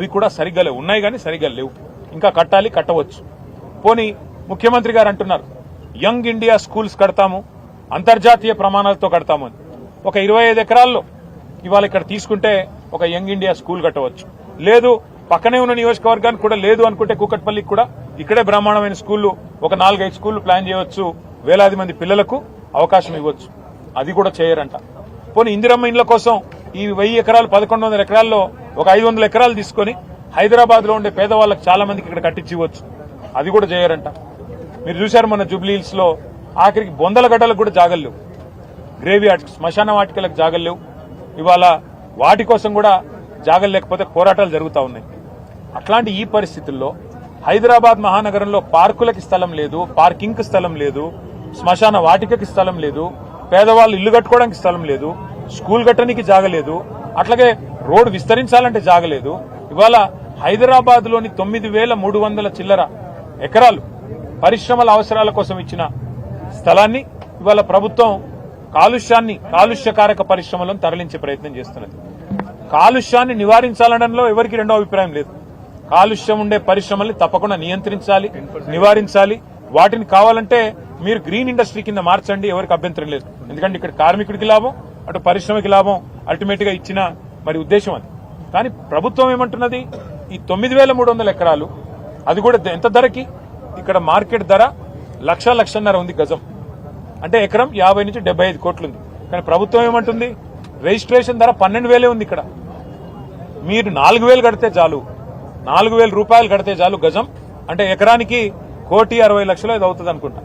అవి కూడా సరిగ్గా లేవు, ఉన్నాయి కానీ సరిగ్గా లేవు, ఇంకా కట్టాలి, కట్టవచ్చు. పోనీ ముఖ్యమంత్రి గారు అంటున్నారు యంగ్ ఇండియా స్కూల్స్ కడతాము, అంతర్జాతీయ ప్రమాణాలతో కడతాము అని. ఒక 25 ఎకరాల్లో ఇవాళ ఇక్కడ తీసుకుంటే ఒక యంగ్ ఇండియా స్కూల్ కట్టవచ్చు. లేదు పక్కనే ఉన్న నియోజకవర్గానికి కూడా లేదు అనుకుంటే కూకట్పల్లికి కూడా ఇక్కడే బ్రహ్మాండమైన స్కూళ్లు ఒక 4-5 స్కూళ్లు ప్లాన్ చేయవచ్చు, వేలాది మంది పిల్లలకు అవకాశం ఇవ్వచ్చు. అది కూడా చేయరంట. పోనీ ఇందిరమ్మ ఇండ్ల కోసం ఈ 1000 ఎకరాలు 1100 ఎకరాల్లో ఒక 500 ఎకరాలు తీసుకుని హైదరాబాద్ లో ఉండే పేదవాళ్ళకి చాలా మందికి ఇక్కడ కట్టించి ఇవ్వచ్చు. అది కూడా చేయరంట. మీరు చూశారు మన జూబ్లీ హిల్స్ లో ఆఖరికి బొందల గడ్డలకు కూడా జాగలు లేవు, గ్రేవీ యార్డ్ శ్మశాన వాటికలకు జాగలు లేవు. ఇవాళ వాటి కోసం కూడా జాగలు లేకపోతే పోరాటాలు జరుగుతూ ఉన్నాయి. అట్లాంటి ఈ పరిస్థితుల్లో హైదరాబాద్ మహానగరంలో పార్కులకి స్థలం లేదు, పార్కింగ్ స్థలం లేదు, శ్మశాన వాటికకి స్థలం లేదు, పేదవాళ్ళు ఇల్లు కట్టుకోవడానికి స్థలం లేదు, స్కూల్ కట్టడానికి జాగలేదు, అట్లాగే రోడ్డు విస్తరించాలంటే జాగలేదు. ఇవాళ హైదరాబాద్ లోని 9,300 చిల్లర ఎకరాలు పరిశ్రమల అవసరాల కోసం ఇచ్చిన స్థలాన్ని ఇవాళ ప్రభుత్వం కాలుష్యకారక పరిశ్రమలను తరలించే ప్రయత్నం చేస్తున్నది. కాలుష్యాన్ని నివారించాలనడంలో ఎవరికి రెండో అభిప్రాయం లేదు. కాలుష్యం ఉండే పరిశ్రమల్ని తప్పకుండా నియంత్రించాలి, నివారించాలి. వాటిని కావాలంటే మీరు గ్రీన్ ఇండస్ట్రీ కింద మార్చండి, ఎవరికి అభ్యంతరం లేదు. ఎందుకంటే ఇక్కడ కార్మికుడికి లాభం, అటు పరిశ్రమకి లాభం, అల్టిమేట్ గా ఇచ్చిన మరి ఉద్దేశం అది. కానీ ప్రభుత్వం ఏమంటున్నది, ఈ 9,300 ఎకరాలు అది కూడా ఎంత ధరకి, ఇక్కడ మార్కెట్ ధర 1,00,00,000 ఉంది గజం, అంటే ఎకరం 50 నుంచి 75 కోట్లు ఉంది. కానీ ప్రభుత్వం ఏమంటుంది, రిజిస్ట్రేషన్ ధర 12,000 ఉంది. ఇక్కడ మీరు 4,000 కడితే చాలు, 4,000 రూపాయలు కడితే చాలు గజం, అంటే ఎకరానికి 1,60,00,000 ఇది అవుతుంది అనుకుంటా.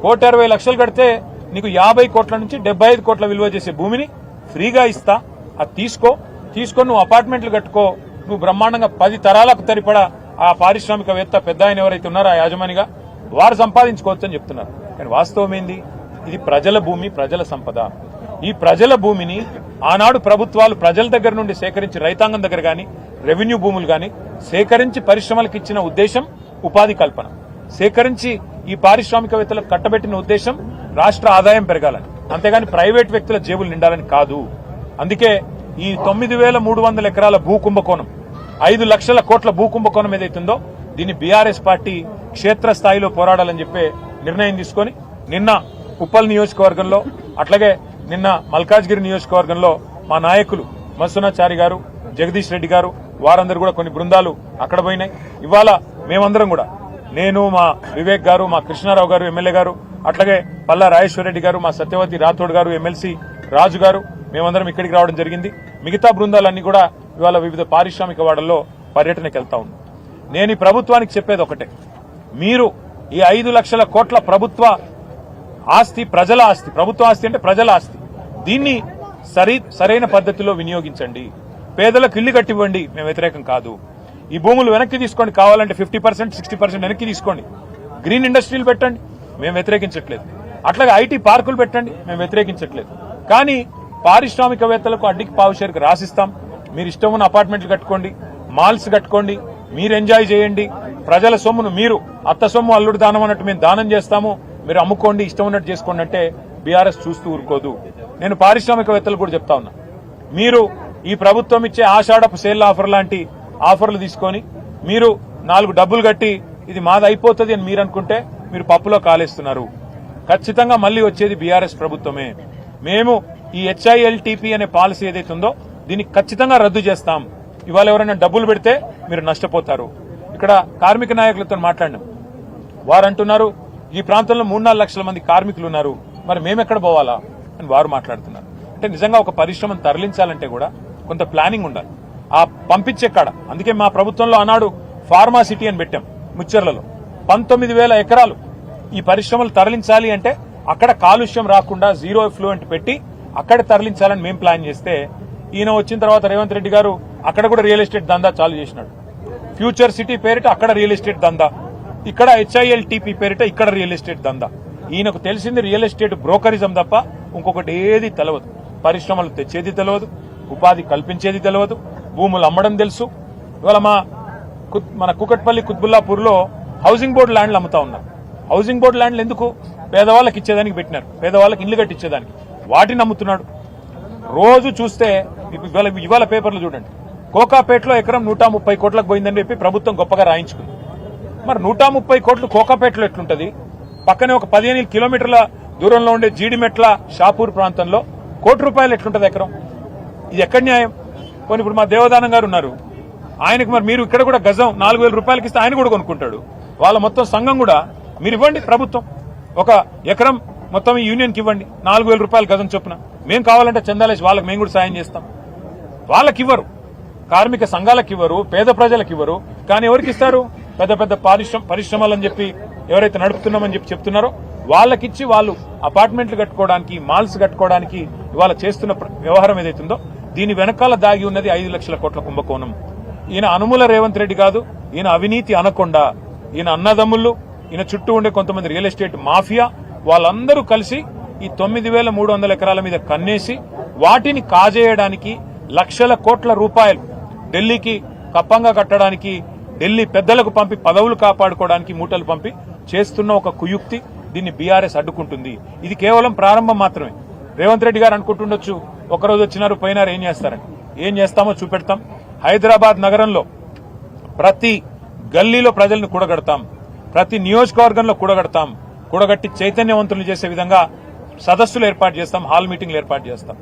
1,60,00,000 కడితే నీకు 50 కోట్ల నుంచి 75 కోట్ల విలువ చేసే భూమిని ఫ్రీగా ఇస్తా, అది తీసుకొని నువ్వు అపార్ట్మెంట్లు కట్టుకో, నువ్వు బ్రహ్మాండంగా 10 తరాలకు తరిపడా ఆ పారిశ్రామికవేత్త పెద్ద ఆయన ఎవరైతే ఉన్నారో ఆ యాజమానిగా వారు సంపాదించుకోవచ్చు అని చెప్తున్నారు. కానీ వాస్తవం ఏంది, ఇది ప్రజల భూమి, ప్రజల సంపద. ఈ ప్రజల భూమిని ఆనాడు ప్రభుత్వాలు ప్రజల దగ్గర నుండి సేకరించి, రైతాంగం దగ్గర గాని రెవెన్యూ భూములు గాని సేకరించి పరిశ్రమలకు ఇచ్చిన ఉద్దేశం ఉపాధి కల్పన, సేకరించి ఈ పారిశ్రామికవేత్తలకు కట్టబెట్టిన ఉద్దేశం రాష్ట్ర ఆదాయం పెరగాలని, అంతేగాని ప్రైవేట్ వ్యక్తుల జేబులు నిండాలని కాదు. అందుకే ఈ 9,300 ఎకరాల భూ కుంభకోణం, 5 లక్షల కోట్ల భూ కుంభకోణం ఏదైతుందో దీన్ని బీఆర్ఎస్ పార్టీ క్షేత్రస్థాయిలో పోరాడాలని చెప్పే నిర్ణయం తీసుకుని నిన్న ఉప్పల్ నియోజకవర్గంలో, అట్లాగే నిన్న మల్కాజ్గిరి నియోజకవర్గంలో మా నాయకులు మత్స్సునాచారి గారు, జగదీష్ రెడ్డి గారు, వారందరూ కూడా కొన్ని బృందాలు అక్కడ పోయినాయి. ఇవాళ మేమందరం కూడా, నేను, మా వివేక్ గారు, మా కృష్ణారావు గారు ఎమ్మెల్యే గారు, అట్లాగే పల్లా రాజేశ్వరరెడ్డి గారు, మా సత్యవతి రాథోడ్ గారు, ఎమ్మెల్సీ రాజు గారు, మేమందరం ఇక్కడికి రావడం జరిగింది. మిగతా బృందాలన్నీ కూడా ఇవాళ వివిధ పారిశ్రామిక వాడల్లో పర్యటనకు వెళ్తా ఉంది. నేను ఈ ప్రభుత్వానికి చెప్పేది ఒకటే, మీరు ఈ 5 లక్షల కోట్ల ప్రభుత్వ ఆస్తి, ప్రజల ఆస్తి, ప్రభుత్వ ఆస్తి అంటే ప్రజల ఆస్తి, దీన్ని సరైన పద్ధతిలో వినియోగించండి. పేదలకు ఇల్లు కట్టివ్వండి, మేము వ్యతిరేకం కాదు. ఈ భూములు వెనక్కి తీసుకోండి, కావాలంటే 50%, 60% వెనక్కి తీసుకోండి. గ్రీన్ ఇండస్ట్రీలు పెట్టండి, మేము వ్యతిరేకించట్లేదు. అట్లాగే ఐటీ పార్కులు పెట్టండి, మేము వ్యతిరేకించట్లేదు. కానీ పారిశ్రామికవేత్తలకు అడ్డికి పావుషేరుకు రాసిస్తాం. మీరు ఇష్టం ఉన్న అపార్ట్మెంట్లు కట్టుకోండి, మాల్స్ కట్టుకోండి, మీరు ఎంజాయ్ చేయండి. ప్రజల సొమ్మును మీరు అత్త సొమ్ము అల్లుడు దానం అన్నట్టు మేము దానం చేస్తాము, మీరు అమ్ముకోండి, ఇష్టం ఉన్నట్టు చేసుకోండి అంటే బీఆర్ఎస్ చూస్తూ ఊరుకోదు. నేను పారిశ్రామికవేత్తలు కూడా చెప్తా ఉన్నా, మీరు ఈ ప్రభుత్వం ఇచ్చే ఆషాఢపు సేల్ ఆఫర్ లాంటి ఆఫర్లు తీసుకొని మీరు 4 డబ్బులు కట్టి ఇది మాది అయిపోతుంది అని మీరు అనుకుంటే మీరు పప్పులో కాలేస్తున్నారు. ఖచ్చితంగా మళ్లీ వచ్చేది బీఆర్ఎస్ ప్రభుత్వమే. మేము ఈ HILTP అనే పాలసీ ఏదైతే ఉందో దీన్ని ఖచ్చితంగా రద్దు చేస్తాం. ఇవాళ ఎవరైనా డబ్బులు పెడితే మీరు నష్టపోతారు. ఇక్కడ కార్మిక నాయకులతో మాట్లాడినాం, వారు అంటున్నారు ఈ ప్రాంతంలో 3-4 లక్షల మంది కార్మికులు ఉన్నారు, మరి మేమెక్కడ పోవాలా అని వారు మాట్లాడుతున్నారు. అంటే నిజంగా ఒక పరిశ్రమను తరలించాలంటే కూడా కొంత ప్లానింగ్ ఉండాలి. ఆ పంపించే కాడ, అందుకే మా ప్రభుత్వంలో ఆనాడు ఫార్మా సిటీ అని పెట్టాం ముచ్చెర్లలో. 19,000 ఎకరాలు ఈ పరిశ్రమలు తరలించాలి అంటే అక్కడ కాలుష్యం రాకుండా జీరో ఎఫ్లూయెంట్ పెట్టి అక్కడ తరలించాలని మేము ప్లాన్ చేస్తే, ఈయన వచ్చిన తర్వాత రేవంత్ రెడ్డి గారు అక్కడ కూడా రియల్ ఎస్టేట్ దందా చాలు చేసినాడు. ఫ్యూచర్ సిటీ పేరిట అక్కడ రియల్ ఎస్టేట్ దందా, ఇక్కడ HILTP పేరిట ఇక్కడ రియల్ ఎస్టేట్ దందా. ఈయనకు తెలిసింది రియల్ ఎస్టేట్ బ్రోకరిజం తప్ప ఇంకొకటి ఏది తెలియదు. పరిశ్రమలు తెచ్చేది తెలియదు, ఉపాధి కల్పించేది తెలియదు, భూములు అమ్మడం తెలుసు. ఇవాళ మన కూకట్పల్లి కుత్బుల్లాపూర్ లో హౌసింగ్ బోర్డు ల్యాండ్లు అమ్ముతా ఉన్నారు. హౌసింగ్ బోర్డు ల్యాండ్లు ఎందుకు? పేదవాళ్ళకి ఇచ్చేదానికి పెట్టినారు, పేదవాళ్ళకి ఇల్లు కట్టించేదానికి. వాటిని అమ్ముతున్నాడు. రోజు చూస్తే ఇవాళ పేపర్లు చూడండి, కోకాపేటలో ఎకరం 130 కోట్లకు పోయిందని చెప్పి ప్రభుత్వం గొప్పగా రాయించుకుంది. మరి 130 కోట్లు కోకాపేటలో ఎట్లుంటది? పక్కనే ఒక 15 కిలోమీటర్ల దూరంలో ఉండే జీడిమెట్ల షాపూర్ ప్రాంతంలో ₹1 ఎట్లుంటది ఎకరం? ఇది ఎక్కడ న్యాయం? పోనీ ఇప్పుడు మా దేవదానం గారు ఉన్నారు, ఆయనకు మరి మీరు ఇక్కడ కూడా గజం 4,000 రూపాయలకి ఇస్తే ఆయన కూడా కొనుక్కుంటాడు. వాళ్ళ మొత్తం సంఘం కూడా మీరు ఇవ్వండి, ప్రభుత్వం ఒక ఎకరం మొత్తం ఈ యూనియన్కి ఇవ్వండి, 4,000 రూపాయలు గజం చొప్పున. మేము కావాలంటే చందాలేసి వాళ్ళకి మేము కూడా సాయం చేస్తాం. వాళ్ళకి ఇవ్వరు, కార్మిక సంఘాలకు ఇవ్వరు, పేద ప్రజలకు ఇవ్వరు. కానీ ఎవరికి ఇస్తారు? పెద్ద పెద్ద పరిశ్రమలు అని చెప్పి ఎవరైతే నడుపుతున్నామని చెప్పి చెప్తున్నారో వాళ్ళకిచ్చి వాళ్ళు అపార్ట్మెంట్లు కట్టుకోవడానికి, మాల్స్ కట్టుకోవడానికి ఇవాళ చేస్తున్న వ్యవహారం ఏదైతుందో దీని వెనకాల దాగి ఉన్నది 5 లక్షల కోట్ల కుంభకోణం. ఈయన అనుముల రేవంత్ రెడ్డి కాదు, ఈయన అవినీతి అనకొండ. ఈయన అన్నదమ్ముళ్ళు, ఈయన చుట్టూ ఉండే కొంతమంది రియల్ ఎస్టేట్ మాఫియా, వాళ్ళందరూ కలిసి ఈ 9,300 ఎకరాల మీద కన్నేసి వాటిని కాజేయడానికి లక్షల కోట్ల రూపాయలు ఢిల్లీకి కప్పంగా కట్టడానికి, ఢిల్లీ పెద్దలకు పంపి పదవులు కాపాడుకోవడానికి మూటలు పంపి చేస్తున్న ఒక కుయుక్తి. దీన్ని బీఆర్ఎస్ అడ్డుకుంటుంది. ఇది కేవలం ప్రారంభం మాత్రమే. రేవంత్ రెడ్డి గారు అనుకుంటుండొచ్చు ఒకరోజు వచ్చినారు పోయినారు ఏం చేస్తారని. ఏం చేస్తామో చూపెడతాం. హైదరాబాద్ నగరంలో ప్రతి గల్లీలో ప్రజలను కూడగడతాం, ప్రతి నియోజకవర్గంలో కూడగడతాం. కూడగట్టి చైతన్యవంతులు చేసే విధంగా సదస్సులు ఏర్పాటు చేస్తాం, హాల్ మీటింగ్లు ఏర్పాటు చేస్తాం.